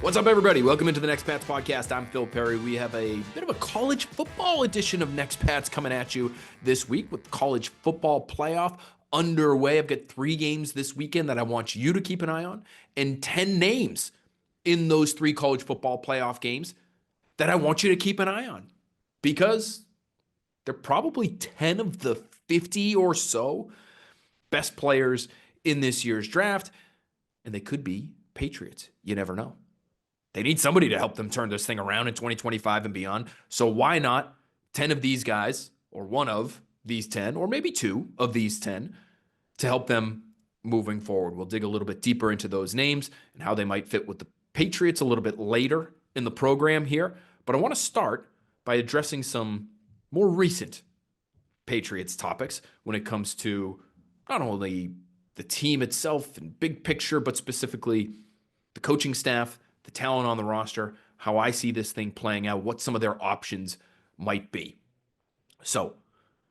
What's up, everybody? Welcome into the Next Pats podcast. I'm Phil Perry. We have a bit of a college football edition of Next Pats coming at you this week with college football playoff underway. I've got 3 games this weekend that I want you to keep an eye on, and 10 names in those 3 college football playoff games that I want you to keep an eye on, because they're probably 10 of the 50 or so best players in this year's draft, and they could be Patriots. You never know. They need somebody to help them turn this thing around in 2025 and beyond. So why not 10 of these guys, or one of these 10, or maybe 2 of these 10, to help them moving forward? We'll dig a little bit deeper into those names and how they might fit with the Patriots a little bit later in the program here. But I want to start by addressing some more recent Patriots topics when it comes to not only the team itself and big picture, but specifically the coaching staff, the talent on the roster, how I see this thing playing out, what some of their options might be. So,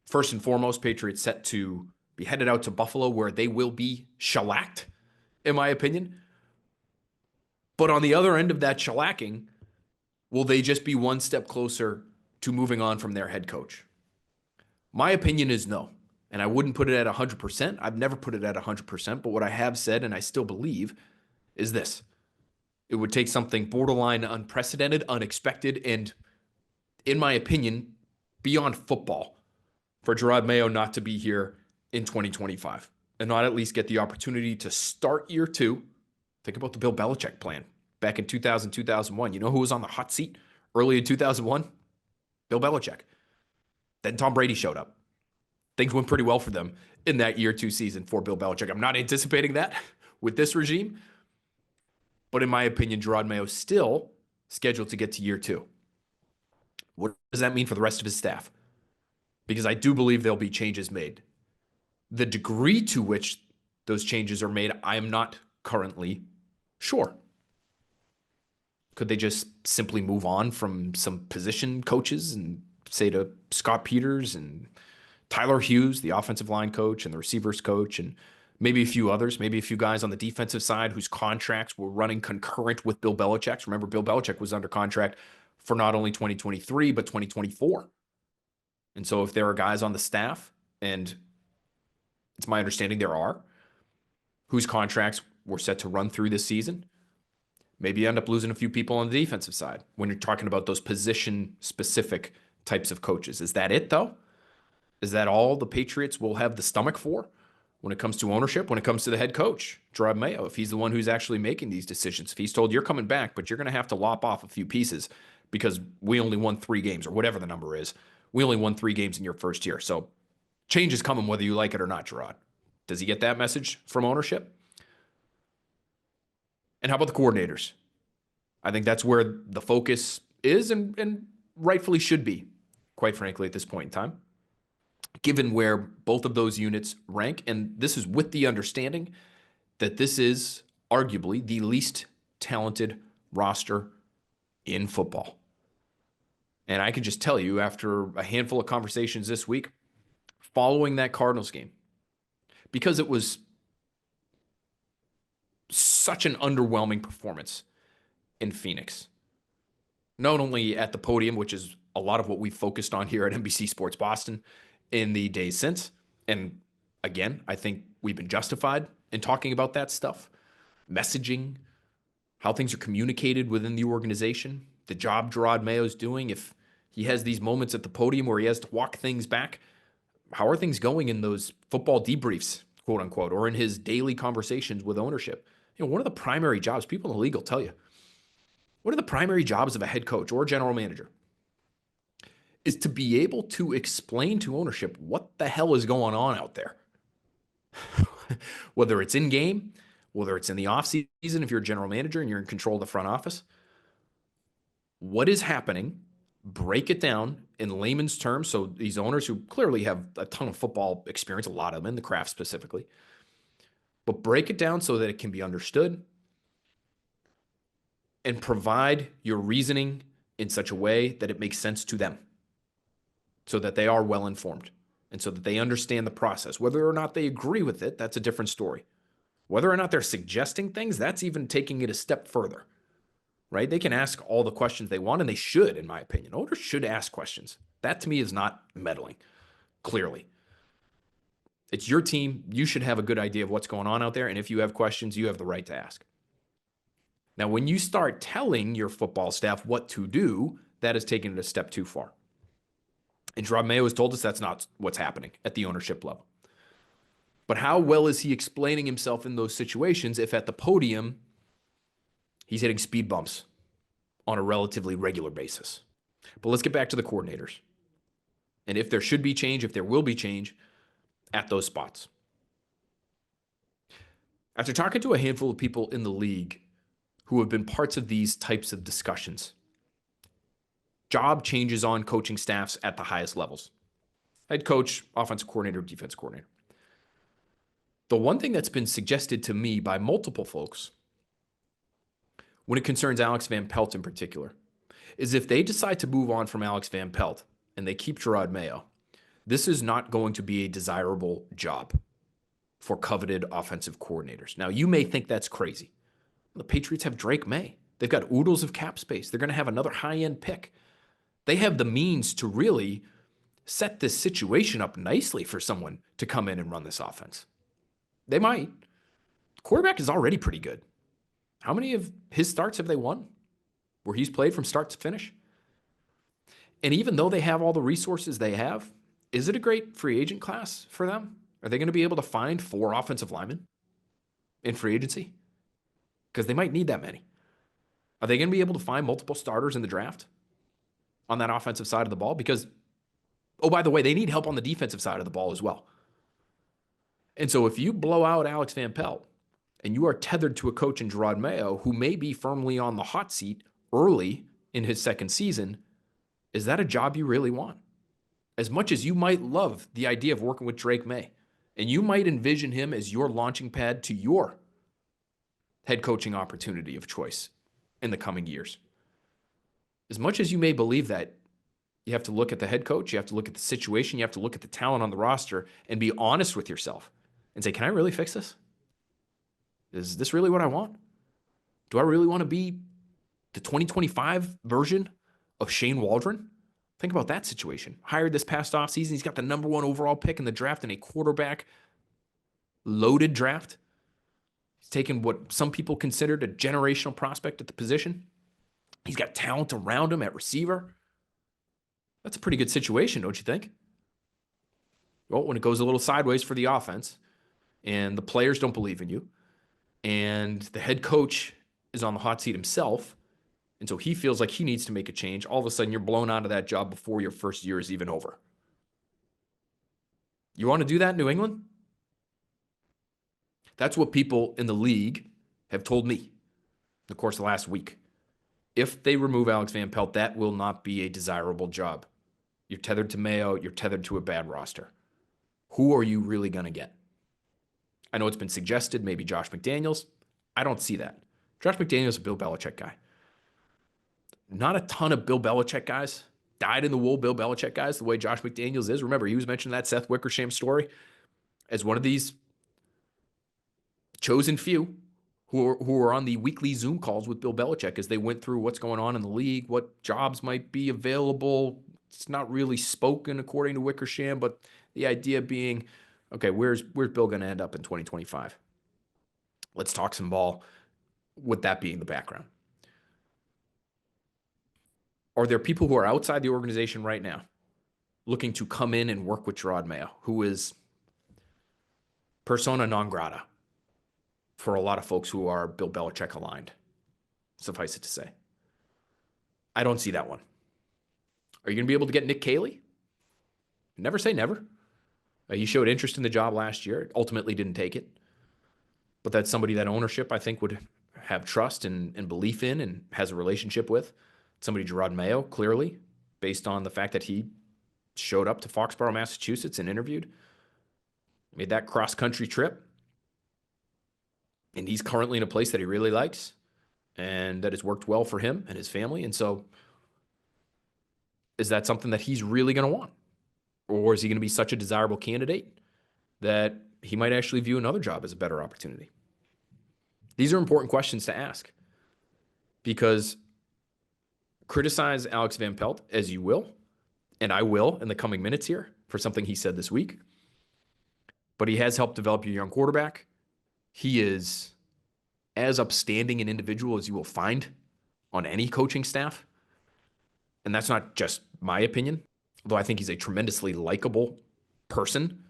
first and foremost, Patriots set to be headed out to Buffalo, where they will be shellacked, in my opinion. But on the other end of that shellacking, will they just be one step closer to moving on from their head coach? My opinion is no. And I wouldn't put it at 100%. I've never put it at 100%. But what I have said, and I still believe, is this. It would take something borderline unprecedented, unexpected, and, in my opinion, beyond football for Drake Maye not to be here in 2025 and not at least get the opportunity to start year 2. Think about the Bill Belichick plan back in 2000, 2001. You know who was on the hot seat early in 2001? Bill Belichick. Then Tom Brady showed up. Things went pretty well for them in that year 2 season for Bill Belichick. I'm not anticipating that with this regime. But in my opinion, Drake Maye is still scheduled to get to year 2. What does that mean for the rest of his staff? Because I do believe there'll be changes made. The degree to which those changes are made, I am not currently sure. Could they just simply move on from some position coaches and say to Scott Peters and Tyler Hughes, the offensive line coach and the receivers coach, and maybe a few others, maybe a few guys on the defensive side whose contracts were running concurrent with Bill Belichick's? Remember, Bill Belichick was under contract for not only 2023, but 2024. And so if there are guys on the staff, and it's my understanding there are, whose contracts were set to run through this season, maybe you end up losing a few people on the defensive side when you're talking about those position-specific types of coaches. Is that it, though? Is that all the Patriots will have the stomach for when it comes to ownership, when it comes to the head coach, Drake Maye, if he's the one who's actually making these decisions? If he's told, you're coming back, but you're going to have to lop off a few pieces because we only won 3 games, or whatever the number is. We only won 3 games in your first year. So change is coming whether you like it or not, Gerard. Does he get that message from ownership? And how about the coordinators? I think that's where the focus is and rightfully should be, quite frankly, at this point in time, given where both of those units rank. And this is with the understanding that this is arguably the least talented roster in football. And I can just tell you, after a handful of conversations this week following that Cardinals game, because it was such an underwhelming performance in Phoenix, not only at the podium, which is a lot of what we focused on here at NBC Sports Boston in the days since. And again, I think we've been justified in talking about that stuff, messaging, how things are communicated within the organization, the job Drake Maye is doing. If he has these moments at the podium where he has to walk things back, how are things going in those football debriefs, quote unquote, or in his daily conversations with ownership? You know, one of the primary jobs, people in the league will tell you, one of the primary jobs of a head coach or a general manager is to be able to explain to ownership what the hell is going on out there. Whether it's in game, whether it's in the offseason, if you're a general manager and you're in control of the front office, what is happening, break it down in layman's terms. So these owners who clearly have a ton of football experience, a lot of them in the craft specifically, but break it down so that it can be understood and provide your reasoning in such a way that it makes sense to them, so that they are well informed and so that they understand the process. Whether or not they agree with it, that's a different story. Whether or not they're suggesting things, that's even taking it a step further. right? They can ask all the questions they want, and they should, in my opinion. Owners should ask questions. That to me is not meddling, clearly. It's your team. You should have a good idea of what's going on out there. And if you have questions, you have the right to ask. Now, when you start telling your football staff what to do, that is taking it a step too far. And Drake Maye has told us that's not what's happening at the ownership level. But how well is he explaining himself in those situations if at the podium he's hitting speed bumps on a relatively regular basis? But let's get back to the coordinators. And if there should be change, if there will be change at those spots. After talking to a handful of people in the league who have been parts of these types of discussions, job changes on coaching staffs at the highest levels. Head coach, offensive coordinator, defense coordinator. The one thing that's been suggested to me by multiple folks when it concerns Alex Van Pelt in particular is if they decide to move on from Alex Van Pelt and they keep Drake Maye, this is not going to be a desirable job for coveted offensive coordinators. Now, you may think that's crazy. The Patriots have Drake Maye. They've got oodles of cap space. They're going to have another high-end pick. They have the means to really set this situation up nicely for someone to come in and run this offense. They might. The quarterback is already pretty good. How many of his starts have they won where he's played from start to finish? And even though they have all the resources they have, is it a great free agent class for them? Are they going to be able to find 4 offensive linemen in free agency? Because they might need that many. Are they going to be able to find multiple starters in the draft on that offensive side of the ball? Because, oh, by the way, they need help on the defensive side of the ball as well. And so if you blow out Alex Van Pelt and you are tethered to a coach in Drake Maye who may be firmly on the hot seat early in his second season, is that a job you really want? As much as you might love the idea of working with Drake Maye, and you might envision him as your launching pad to your head coaching opportunity of choice in the coming years. As much as you may believe that, you have to look at the head coach, you have to look at the situation, you have to look at the talent on the roster and be honest with yourself and say, can I really fix this? Is this really what I want? Do I really want to be the 2025 version of Shane Waldron? Think about that situation. Hired this past offseason. He's got the number 1 overall pick in the draft in a quarterback loaded draft. He's taken what some people considered a generational prospect at the position. He's got talent around him at receiver. That's a pretty good situation, don't you think? Well, when it goes a little sideways for the offense and the players don't believe in you and the head coach is on the hot seat himself, and so he feels like he needs to make a change, all of a sudden you're blown out of that job before your first year is even over. You want to do that in New England? That's what people in the league have told me in the course of the last week. If they remove Alex Van Pelt, that will not be a desirable job. You're tethered to Mayo. You're tethered to a bad roster. Who are you really going to get? I know it's been suggested, maybe Josh McDaniels. I don't see that. Josh McDaniels is a Bill Belichick guy. Not a ton of Bill Belichick guys, dyed-in-the-wool Bill Belichick guys, the way Josh McDaniels is. Remember, he was mentioning that Seth Wickersham story as one of these chosen few who are on the weekly Zoom calls with Bill Belichick as they went through what's going on in the league, what jobs might be available. It's not really spoken according to Wickersham, but the idea being, okay, where's Bill going to end up in 2025? Let's talk some ball with that being the background. Are there people who are outside the organization right now looking to come in and work with Drake Maye, who is persona non grata for a lot of folks who are Bill Belichick aligned, suffice it to say? I don't see that one. Are you going to be able to get Nick Caley? Never say never. He showed interest in the job last year, ultimately didn't take it. But that's somebody that ownership, I think, would have trust and belief in and has a relationship with. Somebody, Drake Maye, clearly, based on the fact that he showed up to Foxborough, Massachusetts and interviewed, made that cross-country trip. And he's currently in a place that he really likes and that has worked well for him and his family. And so is that something that he's really going to want? Or is he going to be such a desirable candidate that he might actually view another job as a better opportunity? These are important questions to ask. Because criticize Alex Van Pelt as you will, and I will in the coming minutes here for something he said this week. But he has helped develop your young quarterback. He is as upstanding an individual as you will find on any coaching staff. And that's not just my opinion, although I think he's a tremendously likable person.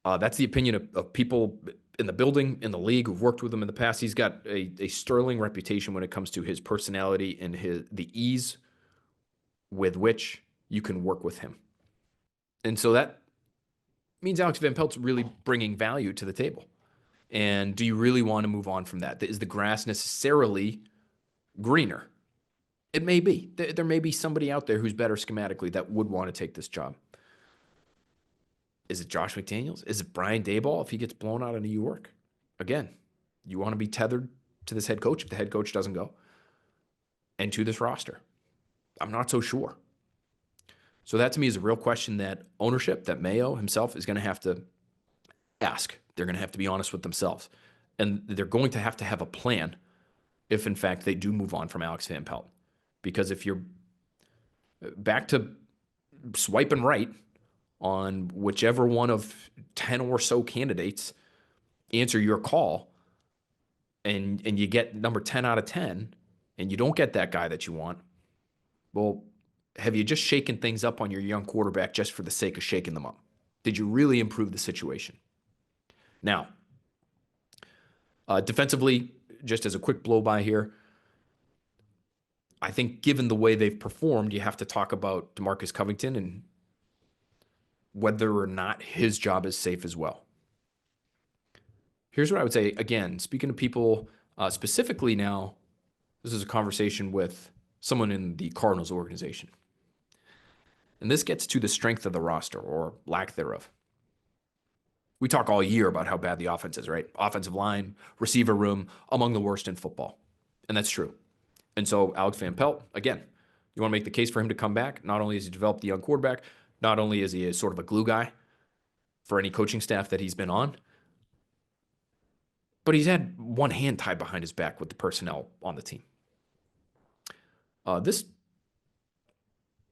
That's the opinion of people in the building, in the league, who've worked with him in the past. He's got a sterling reputation when it comes to his personality and the ease with which you can work with him. And so that means Alex Van Pelt's really bringing value to the table. And do you really want to move on from that? Is the grass necessarily greener? It may be. There may be somebody out there who's better schematically that would want to take this job. Is it Josh McDaniels? Is it Brian Daboll if he gets blown out of New York? Again, you want to be tethered to this head coach if the head coach doesn't go, and to this roster. I'm not so sure. So that to me is a real question that ownership, that Mayo himself is going to have to ask. They're going to have to be honest with themselves. And they're going to have a plan if, in fact, they do move on from Alex Van Pelt. Because if you're back to swiping right on whichever one of 10 or so candidates answer your call, and you get number 10 out of 10, and you don't get that guy that you want, well, have you just shaken things up on your young quarterback just for the sake of shaking them up? Did you really improve the situation? Now, defensively, just as a quick blow-by here, I think given the way they've performed, you have to talk about DeMarcus Covington and whether or not his job is safe as well. Here's what I would say. Again, speaking to people specifically now, this is a conversation with someone in the Cardinals organization. And this gets to the strength of the roster or lack thereof. We talk all year about how bad the offense is, right? Offensive line, receiver room, among the worst in football. And that's true. And so Alex Van Pelt, again, you want to make the case for him to come back. Not only has he developed the young quarterback, not only is he a sort of a glue guy for any coaching staff that he's been on, but he's had one hand tied behind his back with the personnel on the team. This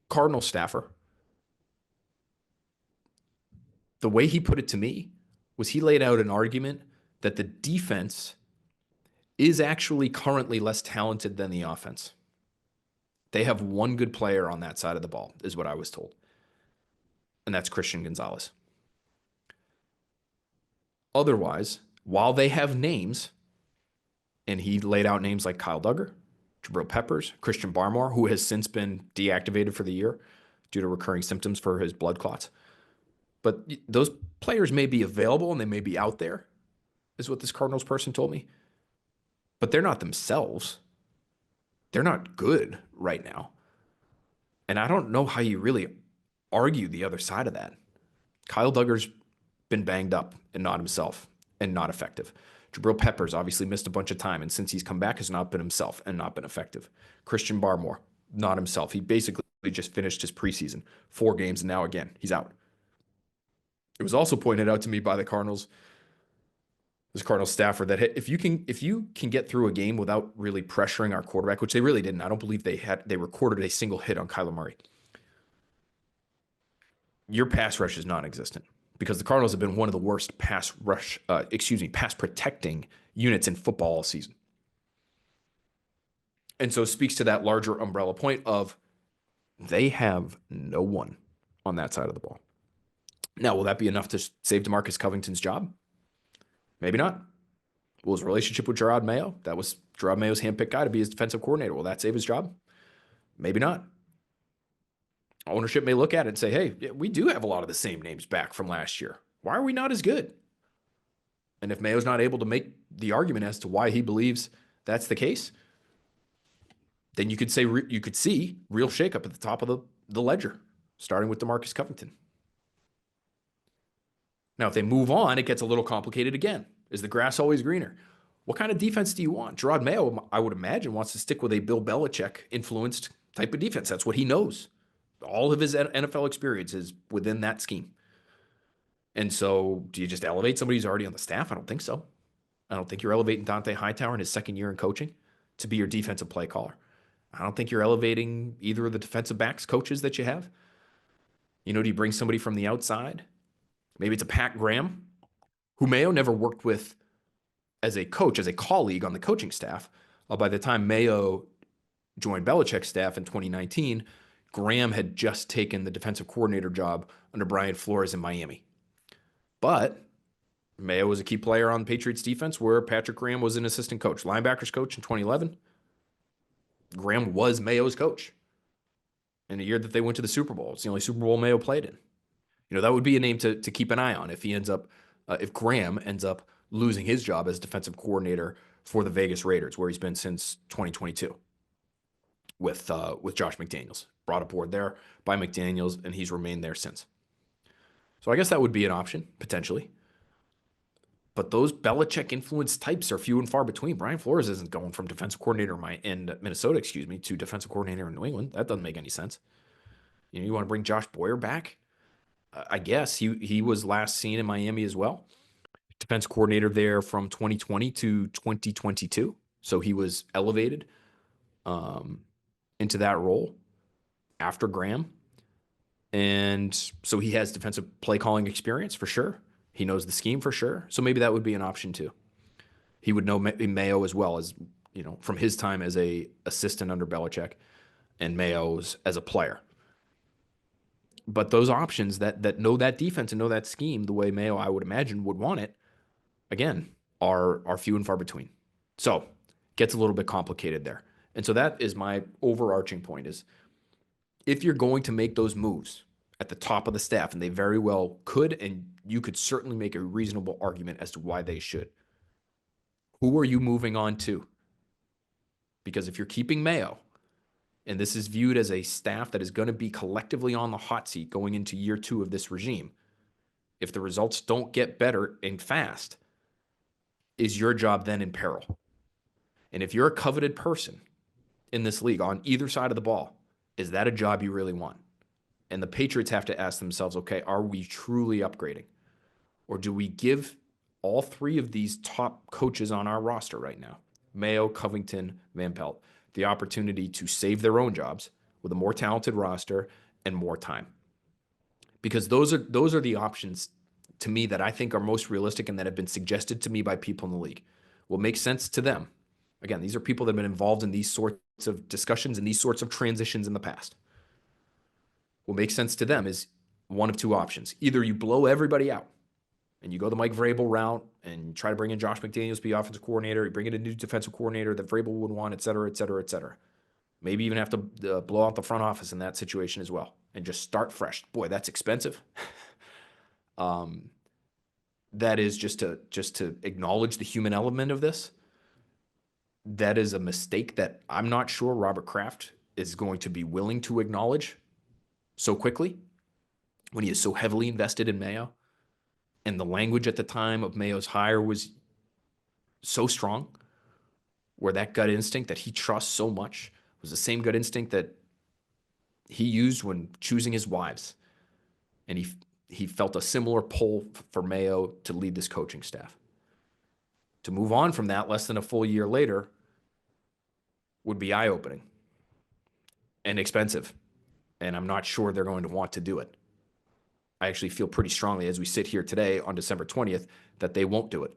Cardinal staffer, the way he put it to me was he laid out an argument that the defense is actually currently less talented than the offense. They have one good player on that side of the ball, is what I was told. And that's Christian Gonzalez. Otherwise, while they have names, and he laid out names like Kyle Duggar, Jabril Peppers, Christian Barmore, who has since been deactivated for the year due to recurring symptoms for his blood clots. But those players may be available and they may be out there, is what this Cardinals person told me. But they're not themselves. They're not good right now. And I don't know how you really argue the other side of that. Kyle Duggar's been banged up and not himself and not effective. Jabril Peppers obviously missed a bunch of time, and since he's come back has not been himself and not been effective. Christian Barmore, not himself. He basically just finished his preseason, 4 games, and now again, he's out. It was also pointed out to me by the Cardinals, this Cardinals staffer, that if you can get through a game without really pressuring our quarterback, which they really didn't. I don't believe they recorded a single hit on Kyler Murray. Your pass rush is non-existent because the Cardinals have been one of the worst pass protecting units in football all season. And so it speaks to that larger umbrella point of they have no one on that side of the ball. Now, will that be enough to save DeMarcus Covington's job? Maybe not. Will his relationship with Gerard Mayo, that was Gerard Mayo's handpicked guy to be his defensive coordinator, will that save his job? Maybe not. Ownership may look at it and say, hey, we do have a lot of the same names back from last year. Why are we not as good? And if Mayo's not able to make the argument as to why he believes that's the case, then you could see real shakeup at the top of the ledger, starting with DeMarcus Covington. Now, if they move on, it gets a little complicated again. Is the grass always greener? What kind of defense do you want? Gerard Mayo, I would imagine, wants to stick with a Bill Belichick-influenced type of defense. That's what he knows. All of his NFL experience is within that scheme. And so do you just elevate somebody who's already on the staff? I don't think so. I don't think you're elevating Dante Hightower in his second year in coaching. to be your defensive play caller. I don't think you're elevating either of the defensive backs coaches that you have. Do you bring somebody from the outside? Maybe it's a Pat Graham, who Mayo never worked with as a coach, as a colleague on the coaching staff. By the time Mayo joined Belichick's staff in 2019, Graham had just taken the defensive coordinator job under Brian Flores in Miami. But Mayo was a key player on the Patriots defense, where Patrick Graham was an assistant coach, linebackers coach in 2011. Graham was Mayo's coach in the year that they went to the Super Bowl. It's the only Super Bowl Mayo played in. That would be a name to keep an eye on if Graham ends up losing his job as defensive coordinator for the Vegas Raiders, where he's been since 2022 with Josh McDaniels. Brought aboard there by McDaniels, and he's remained there since. So I guess that would be an option, potentially. But those Belichick-influenced types are few and far between. Brian Flores isn't going from defensive coordinator in Minnesota, to defensive coordinator in New England. That doesn't make any sense. You want to bring Josh Boyer back? I guess he was last seen in Miami as well. Defense coordinator there from 2020 to 2022. So he was elevated into that role after Graham. And so he has defensive play calling experience for sure. He knows the scheme for sure. So maybe that would be an option too. He would know Mayo as well, as from his time as a assistant under Belichick and Mayo's as a player. But those options that know that defense and know that scheme the way Mayo, I would imagine, would want it, again, are few and far between. So gets a little bit complicated there. And so that is my overarching point, is if you're going to make those moves at the top of the staff, and they very well could, and you could certainly make a reasonable argument as to why they should, who are you moving on to? Because if you're keeping Mayo, and this is viewed as a staff that is going to be collectively on the hot seat going into year 2 of this regime, if the results don't get better and fast, is your job then in peril? And if you're a coveted person in this league on either side of the ball, is that a job you really want? And the Patriots have to ask themselves, okay, are we truly upgrading? Or do we give all 3 of these top coaches on our roster right now, Mayo, Covington, Van Pelt, the opportunity to save their own jobs with a more talented roster and more time? Because those are the options to me that I think are most realistic and that have been suggested to me by people in the league. Will make sense to them. Again, these are people that have been involved in these sorts of discussions and these sorts of transitions in the past. What makes sense to them is one of 2 options. Either you blow everybody out and you go the Mike Vrabel route and try to bring in Josh McDaniels to be offensive coordinator, you bring in a new defensive coordinator that Vrabel would want, et cetera, et cetera, et cetera. Maybe even have to blow out the front office in that situation as well and just start fresh. Boy, that's expensive. That is just to acknowledge the human element of this. That is a mistake that I'm not sure Robert Kraft is going to be willing to acknowledge so quickly when he is so heavily invested in Mayo. And the language at the time of Mayo's hire was so strong, where that gut instinct that he trusts so much was the same gut instinct that he used when choosing his wives. And he felt a similar pull for Mayo to lead this coaching staff. To move on from that less than a full year later would be eye-opening and expensive. And I'm not sure they're going to want to do it. I actually feel pretty strongly as we sit here today on December 20th that they won't do it.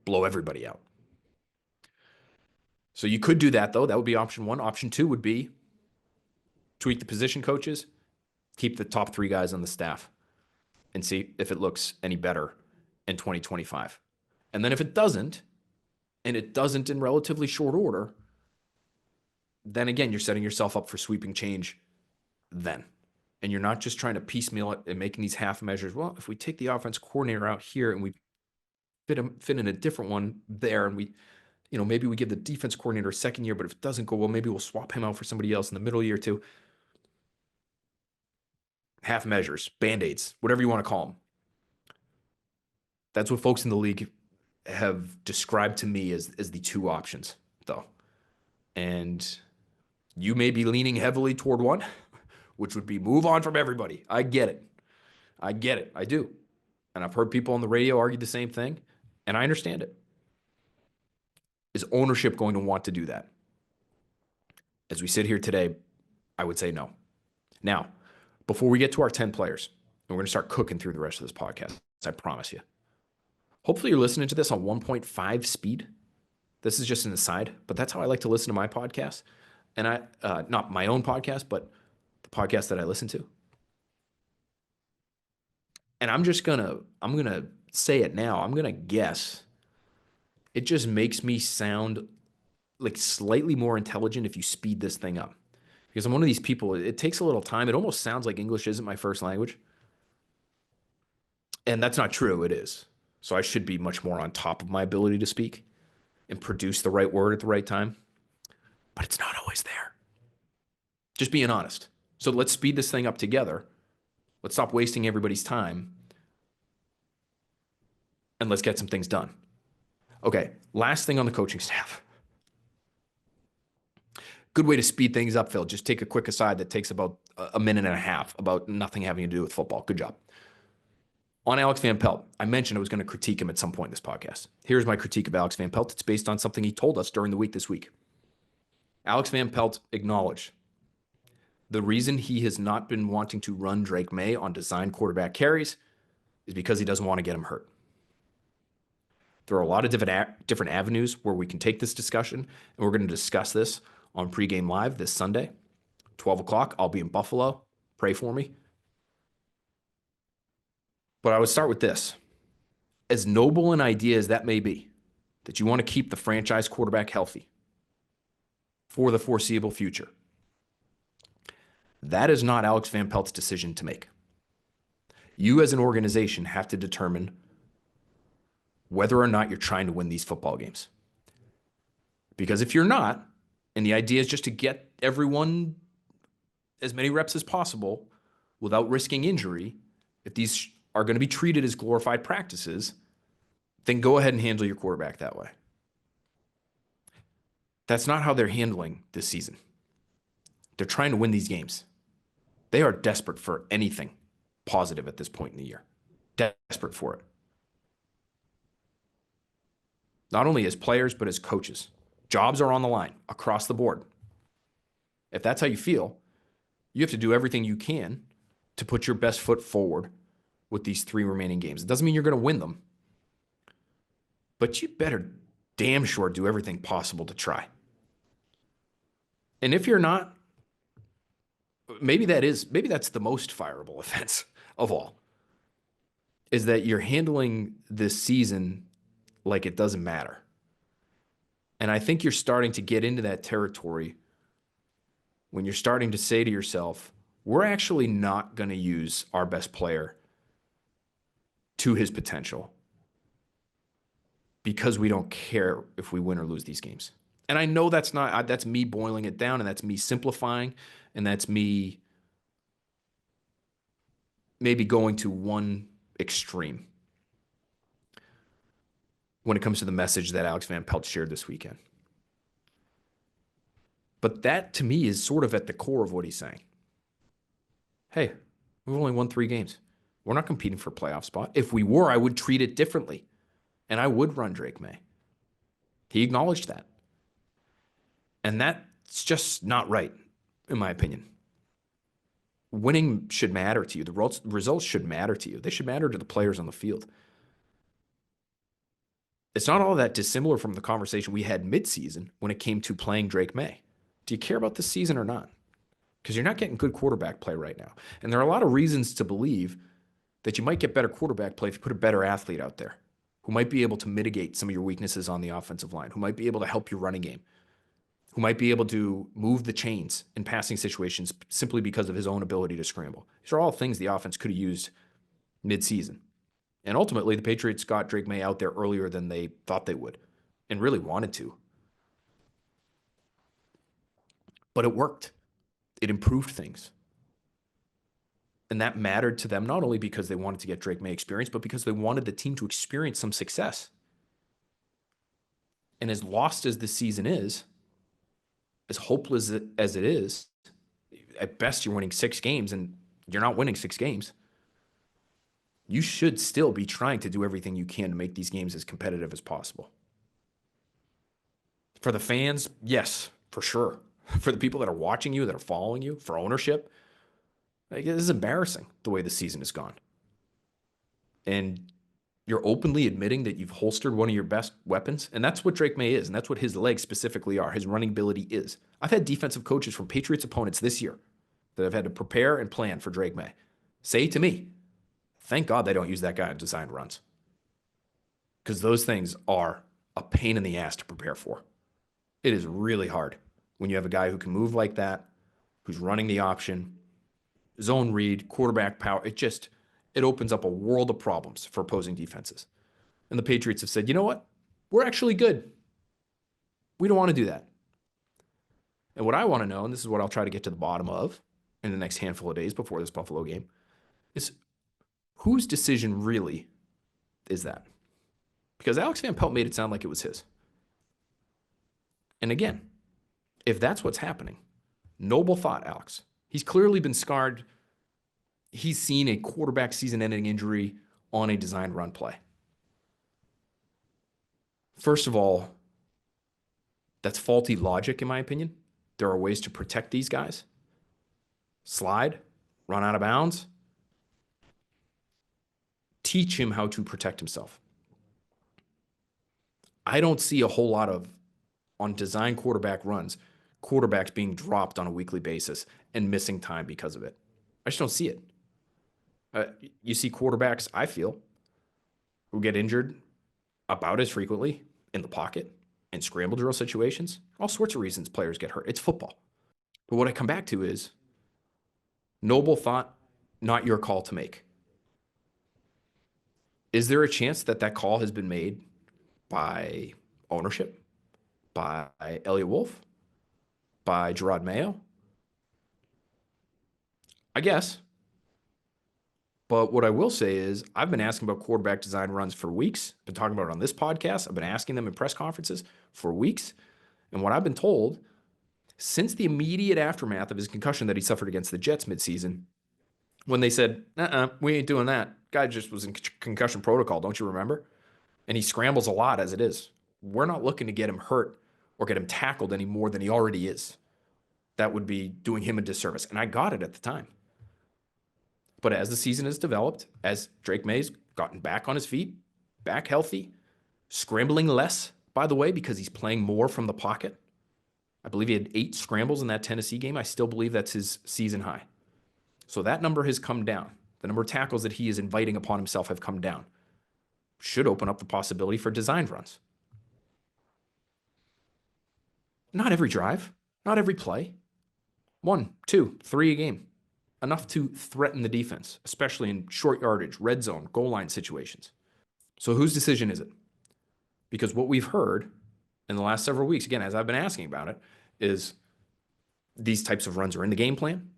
Blow everybody out. So you could do that, though. That would be option 1. Option 2 would be tweak the position coaches, keep the top 3 guys on the staff, and see if it looks any better in 2025. And then if it doesn't, and it doesn't in relatively short order, then again, you're setting yourself up for sweeping change then. And you're not just trying to piecemeal it and making these half measures. Well, if we take the offense coordinator out here and we fit in a different one there, and we, maybe we give the defense coordinator a second year, but if it doesn't go well, maybe we'll swap him out for somebody else in the middle year too. Half measures, Band-Aids, whatever you want to call them. That's what folks in the league have described to me as the 2 options, though. And you may be leaning heavily toward one, which would be move on from everybody. I get it. I do. And I've heard people on the radio argue the same thing, and I understand it. Is ownership going to want to do that? As we sit here today, I would say no. Now, before we get to our 10 players, and we're going to start cooking through the rest of this podcast, I promise you. Hopefully you're listening to this on 1.5 speed. This is just an aside, but that's how I like to listen to my podcast. And not my own podcast, but the podcast that I listen to. And I'm going to say it now. I'm going to guess. It just makes me sound like slightly more intelligent if you speed this thing up. Because I'm one of these people, it takes a little time. It almost sounds like English isn't my first language. And that's not true. It is. So I should be much more on top of my ability to speak and produce the right word at the right time. But it's not always there. Just being honest. So let's speed this thing up together. Let's stop wasting everybody's time. And let's get some things done. Okay, last thing on the coaching staff. Good way to speed things up, Phil. Just take a quick aside that takes about a minute and a half about nothing having to do with football. Good job. On Alex Van Pelt, I mentioned I was going to critique him at some point in this podcast. Here's my critique of Alex Van Pelt. It's based on something he told us during the week this week. Alex Van Pelt acknowledged the reason he has not been wanting to run Drake Maye on design quarterback carries is because he doesn't want to get him hurt. There are a lot of different avenues where we can take this discussion, and we're going to discuss this on Pregame Live this Sunday, 12 o'clock. I'll be in Buffalo. Pray for me. But I would start with this. As noble an idea as that may be, that you want to keep the franchise quarterback healthy for the foreseeable future, that is not Alex Van Pelt's decision to make. You as an organization have to determine whether or not you're trying to win these football games. Because if you're not, and the idea is just to get everyone as many reps as possible without risking injury, if these are going to be treated as glorified practices, then go ahead and handle your quarterback that way. That's not how they're handling this season. They're trying to win these games. They are desperate for anything positive at this point in the year. Desperate for it. Not only as players, but as coaches. Jobs are on the line across the board. If that's how you feel, you have to do everything you can to put your best foot forward with these 3 remaining games. It doesn't mean you're going to win them, but you better damn sure do everything possible to try. And if you're not, maybe that's the most fireable offense of all, is that you're handling this season like it doesn't matter. And I think you're starting to get into that territory when you're starting to say to yourself, we're actually not going to use our best player to his potential because we don't care if we win or lose these games. And I know that's me boiling it down, and that's me simplifying, and that's me maybe going to one extreme when it comes to the message that Alex Van Pelt shared this weekend. But that, to me, is sort of at the core of what he's saying. Hey, we've only won 3 games. We're not competing for a playoff spot. If we were, I would treat it differently, and I would run Drake Maye. He acknowledged that. And that's just not right, in my opinion. Winning should matter to you. The results should matter to you. They should matter to the players on the field. It's not all that dissimilar from the conversation we had midseason when it came to playing Drake Maye. Do you care about this season or not? Because you're not getting good quarterback play right now. And there are a lot of reasons to believe that you might get better quarterback play if you put a better athlete out there who might be able to mitigate some of your weaknesses on the offensive line, who might be able to help your running game, who might be able to move the chains in passing situations simply because of his own ability to scramble. These are all things the offense could have used midseason. And ultimately, the Patriots got Drake Maye out there earlier than they thought they would and really wanted to. But it worked. It improved things. And that mattered to them not only because they wanted to get Drake Maye experience, but because they wanted the team to experience some success. And as lost as this season is, as hopeless as it is, at best you're winning 6 games and you're not winning 6 games. You should still be trying to do everything you can to make these games as competitive as possible. For the fans, yes, for sure. For the people that are watching you, that are following you, for ownership, like, this is embarrassing the way the season has gone. And you're openly admitting that you've holstered one of your best weapons. And that's what Drake Maye is. And that's what his legs specifically are. His running ability is. I've had defensive coaches from Patriots opponents this year that have had to prepare and plan for Drake Maye say to me, thank God they don't use that guy on designed runs. Because those things are a pain in the ass to prepare for. It is really hard when you have a guy who can move like that, who's running the option, zone read, quarterback power. It opens up a world of problems for opposing defenses. And the Patriots have said, you know what? We're actually good. We don't want to do that. And what I want to know, and this is what I'll try to get to the bottom of in the next handful of days before this Buffalo game, is whose decision really is that? Because Alex Van Pelt made it sound like it was his. And again, if that's what's happening, noble thought, Alex. He's clearly been scarred. He's seen a quarterback season-ending injury on a designed run play. First of all, that's faulty logic, in my opinion. There are ways to protect these guys. Slide, run out of bounds. Teach him how to protect himself. I don't see a whole lot of, on design quarterback runs, quarterbacks being dropped on a weekly basis and missing time because of it. I just don't see it. You see quarterbacks, I feel, who get injured about as frequently in the pocket, in scramble drill situations. All sorts of reasons players get hurt. It's football. But what I come back to is noble thought, not your call to make. Is there a chance that that call has been made by ownership, by Elliott Wolf, by Drake Maye? I guess. But what I will say is I've been asking about quarterback design runs for weeks. I've been talking about it on this podcast. I've been asking them in press conferences for weeks. And what I've been told, since the immediate aftermath of his concussion that he suffered against the Jets midseason, when they said, we ain't doing that. Guy just was in concussion protocol, don't you remember? And he scrambles a lot as it is. We're not looking to get him hurt or get him tackled any more than he already is. That would be doing him a disservice. And I got it at the time. But as the season has developed, as Drake Maye's gotten back on his feet, back healthy, scrambling less, by the way, because he's playing more from the pocket. I believe he had 8 scrambles in that Tennessee game. I still believe that's his season high. So that number has come down. The number of tackles that he is inviting upon himself have come down. Should open up the possibility for designed runs. Not every drive, not every play. 1, 2, 3 a game. Enough to threaten the defense, especially in short yardage, red zone, goal line situations. So whose decision is it? Because what we've heard in the last several weeks, again, as I've been asking about it, is these types of runs are in the game plan,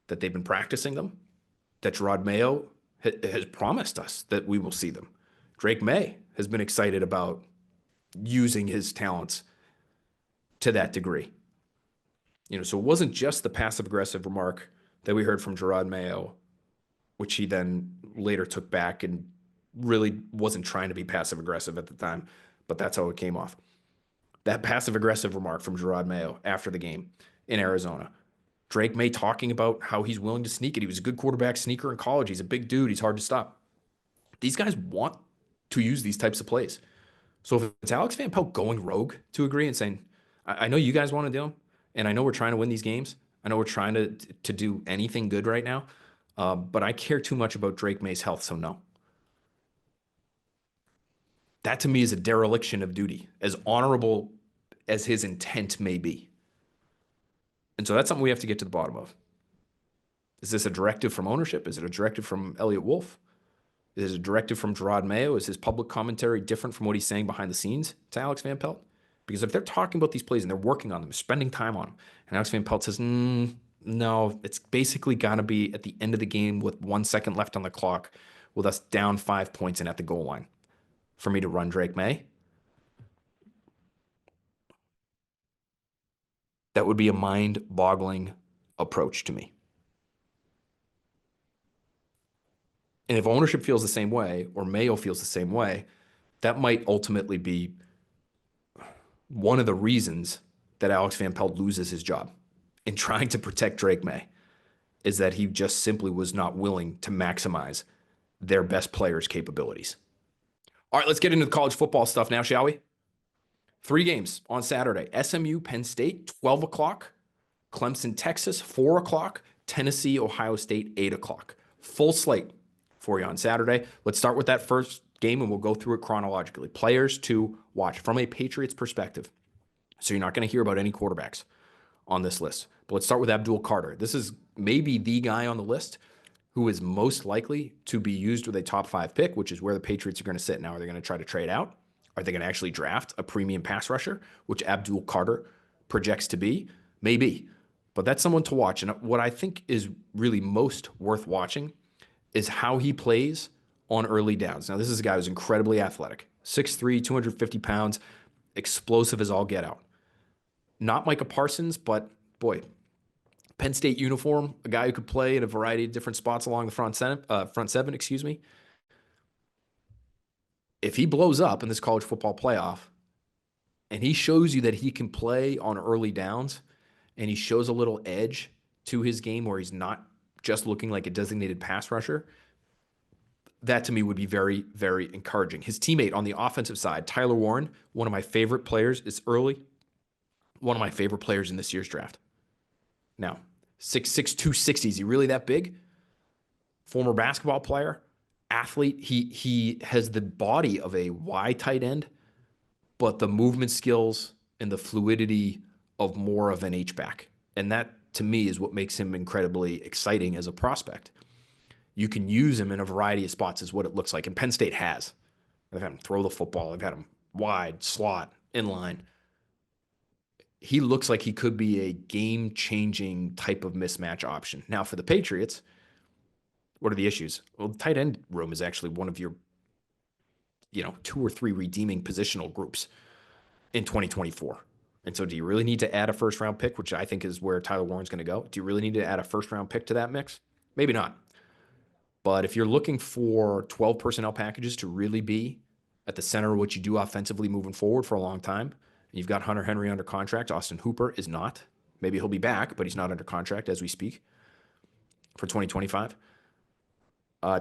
that they've been practicing them, that Drake Maye has promised us that we will see them. Drake Maye has been excited about using his talents to that degree. So it wasn't just the passive-aggressive remark that we heard from Drake Maye, which he then later took back and really wasn't trying to be passive-aggressive at the time, but that's how it came off. That passive-aggressive remark from Drake Maye after the game in Arizona. Drake Maye talking about how he's willing to sneak it. He was a good quarterback sneaker in college. He's a big dude. He's hard to stop. These guys want to use these types of plays. So if it's Alex Van Pelt going rogue to agree and saying, I know you guys want to do them, and I know we're trying to win these games. I know we're trying to do anything good right now, but I care too much about Drake Maye's health, so no. That to me is a dereliction of duty, as honorable as his intent may be. And so that's something we have to get to the bottom of. Is this a directive from ownership? Is it a directive from Elliott Wolf? Is it a directive from Drake Maye? Is his public commentary different from what he's saying behind the scenes to Alex Van Pelt? Because if they're talking about these plays and they're working on them, spending time on them, and Alex Van Pelt says, no, it's basically got to be at the end of the game with 1 second left on the clock with us down 5 points and at the goal line for me to run Drake Maye. That would be a mind-boggling approach to me. And if ownership feels the same way, or Mayo feels the same way, that might ultimately be one of the reasons that Alex Van Pelt loses his job in trying to protect Drake Maye is that he just simply was not willing to maximize their best players' capabilities. All right, let's get into the college football stuff now, shall we? 3 games on Saturday. SMU, Penn State, 12 o'clock. Clemson, Texas, 4 o'clock. Tennessee, Ohio State, 8 o'clock. Full slate for you on Saturday. Let's start with that first game, and we'll go through it chronologically. Players to watch from a Patriots perspective. So you're not going to hear about any quarterbacks on this list. But let's start with Abdul Carter. This is maybe the guy on the list who is most likely to be used with a top 5 pick, which is where the Patriots are going to sit now. Are they going to try to trade out? Are they going to actually draft a premium pass rusher, which Abdul Carter projects to be? Maybe. But that's someone to watch. And what I think is really most worth watching is how he plays on early downs. Now, this is a guy who's incredibly athletic. 6'3", 250 pounds, explosive as all get out. Not Micah Parsons, but boy, Penn State uniform, a guy who could play in a variety of different spots along the front seven. If he blows up in this college football playoff and he shows you that he can play on early downs and he shows a little edge to his game where he's not just looking like a designated pass rusher, that to me would be very, very encouraging. His teammate on the offensive side, Tyler Warren, one of my favorite players, is early. One of my favorite players in this year's draft. Now, 6'6", 260. Is he really that big? Former basketball player, athlete. He has the body of a Y tight end, but the movement skills and the fluidity of more of an H-back. And that, to me, is what makes him incredibly exciting as a prospect. You can use him in a variety of spots is what it looks like. And Penn State has. They've had him throw the football. They've had him wide, slot, inline. He looks like he could be a game-changing type of mismatch option. Now, for the Patriots, what are the issues? Well, the tight end room is actually one of your, 2 or 3 redeeming positional groups in 2024. And so do you really need to add a first-round pick, which I think is where Tyler Warren's going to go? Do you really need to add a first-round pick to that mix? Maybe not. But if you're looking for 12 personnel packages to really be at the center of what you do offensively moving forward for a long time, you've got Hunter Henry under contract. Austin Hooper is not. Maybe he'll be back, but he's not under contract as we speak for 2025.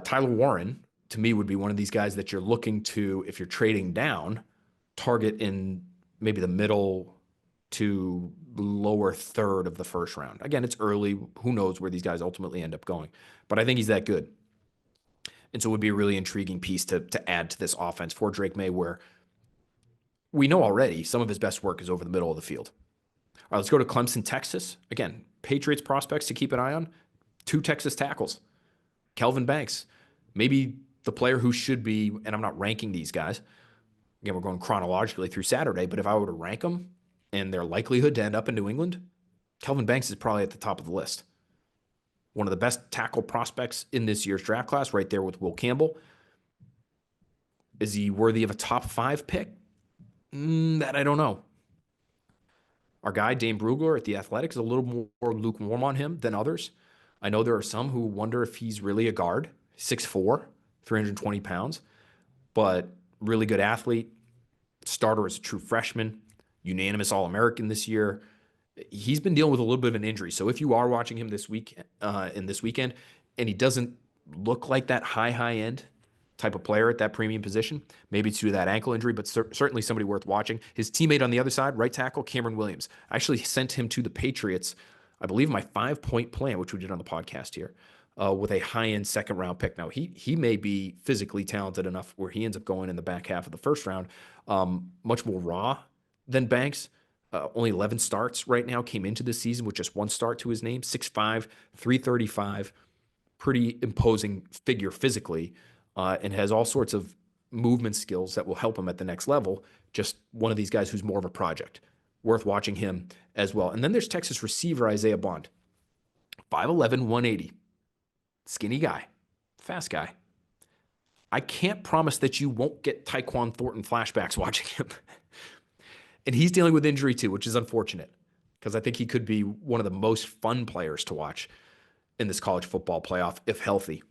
Tyler Warren, to me, would be one of these guys that you're looking to, if you're trading down, target in maybe the middle to lower third of the first round. Again, it's early. Who knows where these guys ultimately end up going? But I think he's that good. And so it would be a really intriguing piece to add to this offense for Drake Maye, where we know already some of his best work is over the middle of the field. All right, let's go to Clemson, Texas. Again, Patriots prospects to keep an eye on. 2 Texas tackles. Kelvin Banks, maybe the player who should be, and I'm not ranking these guys. Again, we're going chronologically through Saturday, but if I were to rank them and their likelihood to end up in New England, Kelvin Banks is probably at the top of the list. One of the best tackle prospects in this year's draft class, right there with Will Campbell. Is he worthy of a top 5 pick? That I don't know. Our guy, Dane Brugler at The Athletic, is a little more lukewarm on him than others. I know there are some who wonder if he's really a guard, 6'4", 320 pounds, but really good athlete, starter as a true freshman, unanimous All-American this year. He's been dealing with a little bit of an injury. So if you are watching him this weekend, and he doesn't look like that high end type of player at that premium position, maybe it's due to that ankle injury, but certainly somebody worth watching. His teammate on the other side, right tackle, Cameron Williams. I actually sent him to the Patriots, I believe my 5-point plan, which we did on the podcast here, with a high-end second-round pick. Now, he may be physically talented enough where he ends up going in the back half of the first round, much more raw than Banks. Only 11 starts right now, came into this season with just 1 start to his name, 6'5", 335, pretty imposing figure physically, and has all sorts of movement skills that will help him at the next level. Just one of these guys who's more of a project. Worth watching him as well. And then there's Texas receiver Isaiah Bond. 5'11", 180. Skinny guy. Fast guy. I can't promise that you won't get Tyquan Thornton flashbacks watching him. And he's dealing with injury too, which is unfortunate, because I think he could be one of the most fun players to watch in this college football playoff if healthy.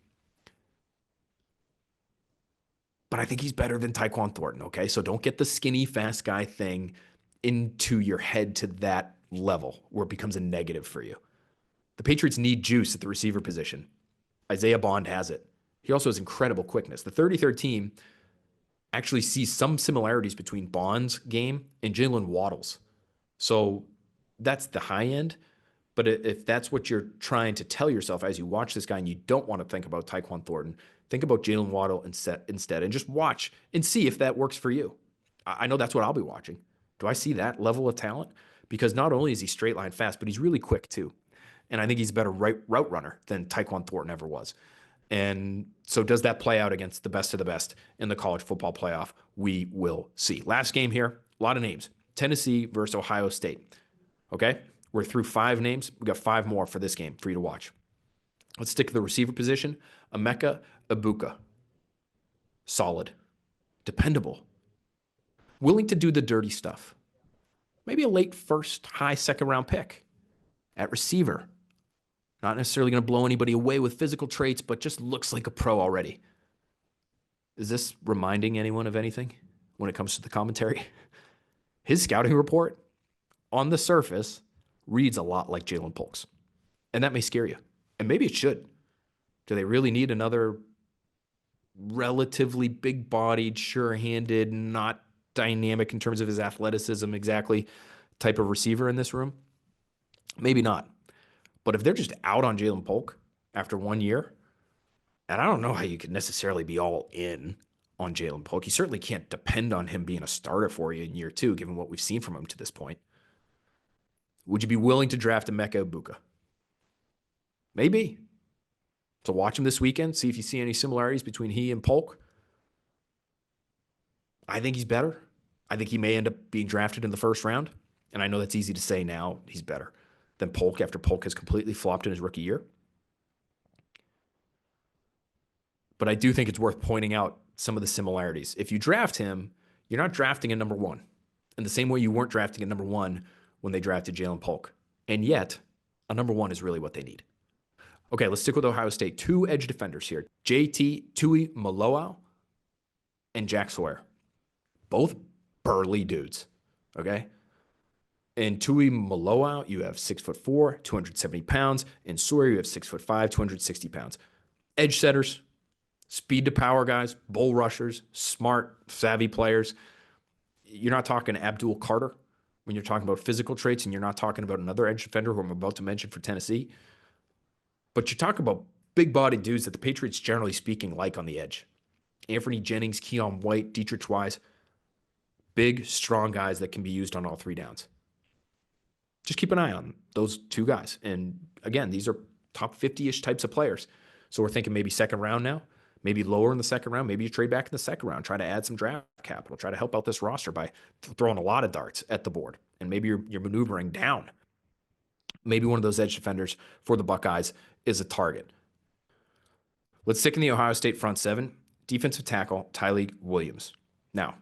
But I think he's better than Tyquan Thornton, okay? So don't get the skinny, fast guy thing into your head to that level where it becomes a negative for you. The Patriots need juice at the receiver position. Isaiah Bond has it. He also has incredible quickness. The 33rd team actually sees some similarities between Bond's game and Jalen Waddle's. So that's the high end. But if that's what you're trying to tell yourself as you watch this guy and you don't want to think about Tyquan Thornton, think about Jalen Waddle instead and just watch and see if that works for you. I know that's what I'll be watching. Do I see that level of talent? Because not only is he straight line fast, but he's really quick too. And I think he's a better route runner than Tyquan Thornton ever was. And so does that play out against the best of the best in the college football playoff? We will see. Last game here, a lot of names. Tennessee versus Ohio State. Okay? We're through 5 names. We got 5 more for this game for you to watch. Let's stick to the receiver position. Emeka Egbuka. Solid. Dependable. Willing to do the dirty stuff. Maybe a late first, high second round pick at receiver. Not necessarily going to blow anybody away with physical traits, but just looks like a pro already. Is this reminding anyone of anything when it comes to the commentary? His scouting report on the surface reads a lot like Jalen Polk's. And that may scare you. And maybe it should. Do they really need another relatively big-bodied, sure-handed, not dynamic in terms of his athleticism exactly type of receiver in this room? Maybe not. But if they're just out on Jalen Polk after 1 year, and I don't know how you could necessarily be all in on Jalen Polk. You certainly can't depend on him being a starter for you in year 2, given what we've seen from him to this point. Would you be willing to draft Emeka Egbuka? Maybe. So watch him this weekend, see if you see any similarities between he and Polk. I think he's better. I think he may end up being drafted in the first round. And I know that's easy to say now. He's better than Polk after Polk has completely flopped in his rookie year. But I do think it's worth pointing out some of the similarities. If you draft him, you're not drafting a number 1 in the same way you weren't drafting a number 1 when they drafted Jalen Polk. And yet, a number 1 is really what they need. Okay, let's stick with Ohio State. 2 edge defenders here. JT Tuimoloau and Jack Sawyer. Both burly dudes, okay? In Tuimoloau, you have 6'4", 270 pounds. In Sawyer, you have 6'5", 260 pounds. Edge setters, speed to power guys, bull rushers, smart, savvy players. You're not talking Abdul Carter when you're talking about physical traits, and you're not talking about another edge defender who I'm about to mention for Tennessee. But you talk about big-bodied dudes that the Patriots, generally speaking, like on the edge. Anthony Jennings, Keon White, Dietrich Wise. Big, strong guys that can be used on all 3 downs. Just keep an eye on those 2 guys. And again, these are top 50-ish types of players. So we're thinking maybe second round now, maybe lower in the second round. Maybe you trade back in the second round, try to add some draft capital, try to help out this roster by throwing a lot of darts at the board. And maybe you're maneuvering down. Maybe one of those edge defenders for the Buckeyes is a target. Let's stick in the Ohio State front 7. Defensive tackle, Tyleik Williams. Now,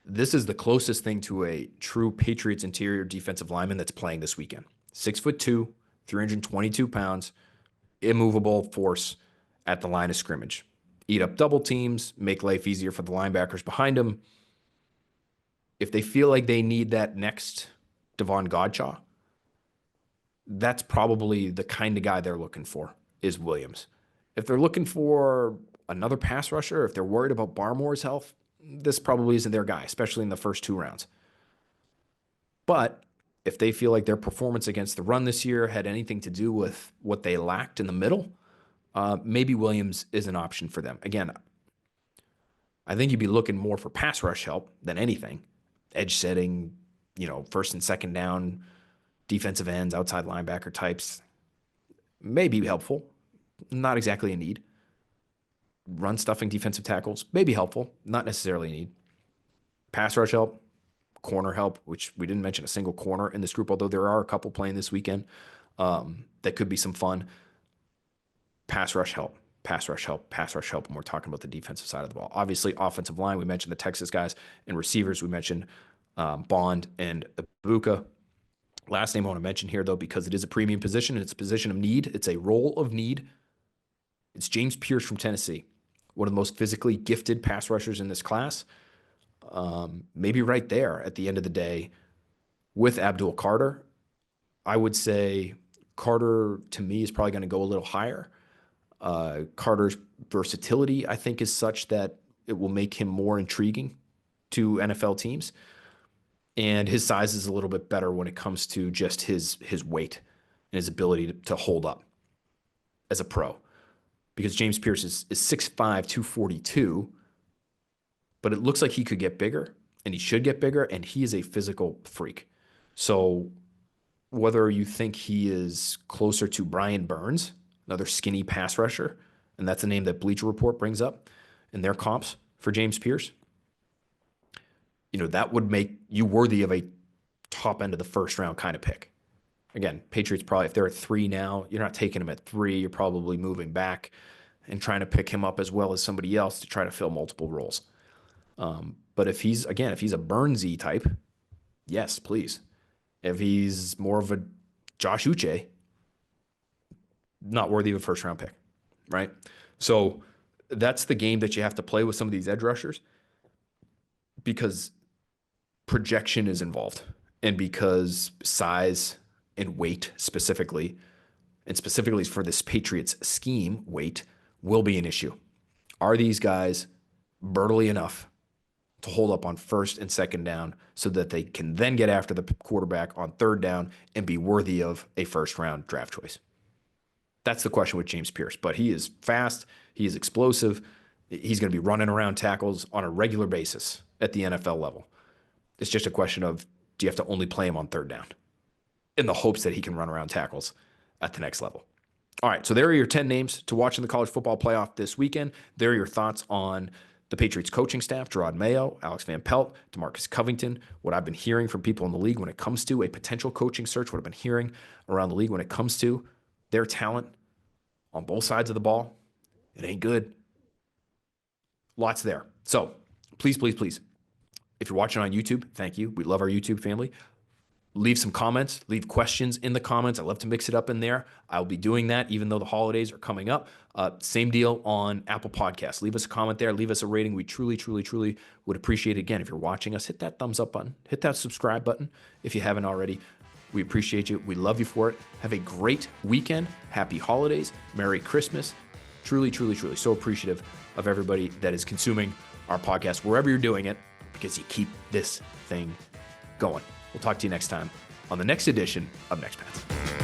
this is the closest thing to a true Patriots interior defensive lineman that's playing this weekend. 6'2", 322 pounds, immovable force at the line of scrimmage. Eat up double teams, make life easier for the linebackers behind him. If they feel like they need that next Devon Godchaw, that's probably the kind of guy they're looking for, is Williams. If they're looking for another pass rusher, if they're worried about Barmore's health, this probably isn't their guy, especially in the first 2 rounds. But if they feel like their performance against the run this year had anything to do with what they lacked in the middle, maybe Williams is an option for them. Again, I think you'd be looking more for pass rush help than anything. Edge setting, first and second down, defensive ends, outside linebacker types may be helpful. Not exactly a need. Run stuffing defensive tackles may be helpful. Not necessarily a need. Pass rush help, corner help, which we didn't mention a single corner in this group, although there are a couple playing this weekend. That could be some fun. Pass rush help, pass rush help, pass rush help when we're talking about the defensive side of the ball. Obviously, offensive line, we mentioned the Texas guys, and receivers, we mentioned Bond and Egbuka. Last name I want to mention here, though, because it is a premium position and it's a position of need. It's a role of need. It's James Pierce from Tennessee, one of the most physically gifted pass rushers in this class. maybe right there at the end of the day with Abdul Carter. I would say Carter, to me, is probably going to go a little higher. Carter's versatility, I think, is such that it will make him more intriguing to NFL teams. And his size is a little bit better when it comes to just his weight and his ability to hold up as a pro. Because James Pierce is 6'5", 242, but it looks like he could get bigger, and he should get bigger, and he is a physical freak. So whether you think he is closer to Brian Burns, another skinny pass rusher, and that's a name that Bleacher Report brings up in their comps for James Pierce, that would make you worthy of a top end of the first round kind of pick. Again, Patriots probably, if they're at 3 now, you're not taking him at 3. You're probably moving back and trying to pick him up as well as somebody else to try to fill multiple roles. But if he's a Burnsy type, yes, please. If he's more of a Josh Uche, not worthy of a first round pick, right? So that's the game that you have to play with some of these edge rushers, because projection is involved, and because size and weight specifically, and specifically for this Patriots scheme, weight will be an issue. Are these guys burly enough to hold up on first and second down so that they can then get after the quarterback on third down and be worthy of a first round draft choice? That's the question with James Pierce. But he is fast. He is explosive. He's going to be running around tackles on a regular basis at the NFL level. It's just a question of, do you have to only play him on third down in the hopes that he can run around tackles at the next level? All right, so there are your 10 names to watch in the college football playoff this weekend. There are your thoughts on the Patriots coaching staff: Drake Maye, Alex Van Pelt, DeMarcus Covington, what I've been hearing from people in the league when it comes to a potential coaching search, what I've been hearing around the league when it comes to their talent on both sides of the ball. It ain't good. Lots there. So please, please, please, if you're watching on YouTube, thank you. We love our YouTube family. Leave some comments, leave questions in the comments. I love to mix it up in there. I'll be doing that even though the holidays are coming up. Same deal on Apple Podcasts. Leave us a comment there. Leave us a rating. We truly, truly, truly would appreciate it. Again, if you're watching us, hit that thumbs up button. Hit that subscribe button if you haven't already. We appreciate you. We love you for it. Have a great weekend. Happy holidays. Merry Christmas. Truly, truly, truly so appreciative of everybody that is consuming our podcast wherever you're doing it, because you keep this thing going. We'll talk to you next time on the next edition of Next Pats.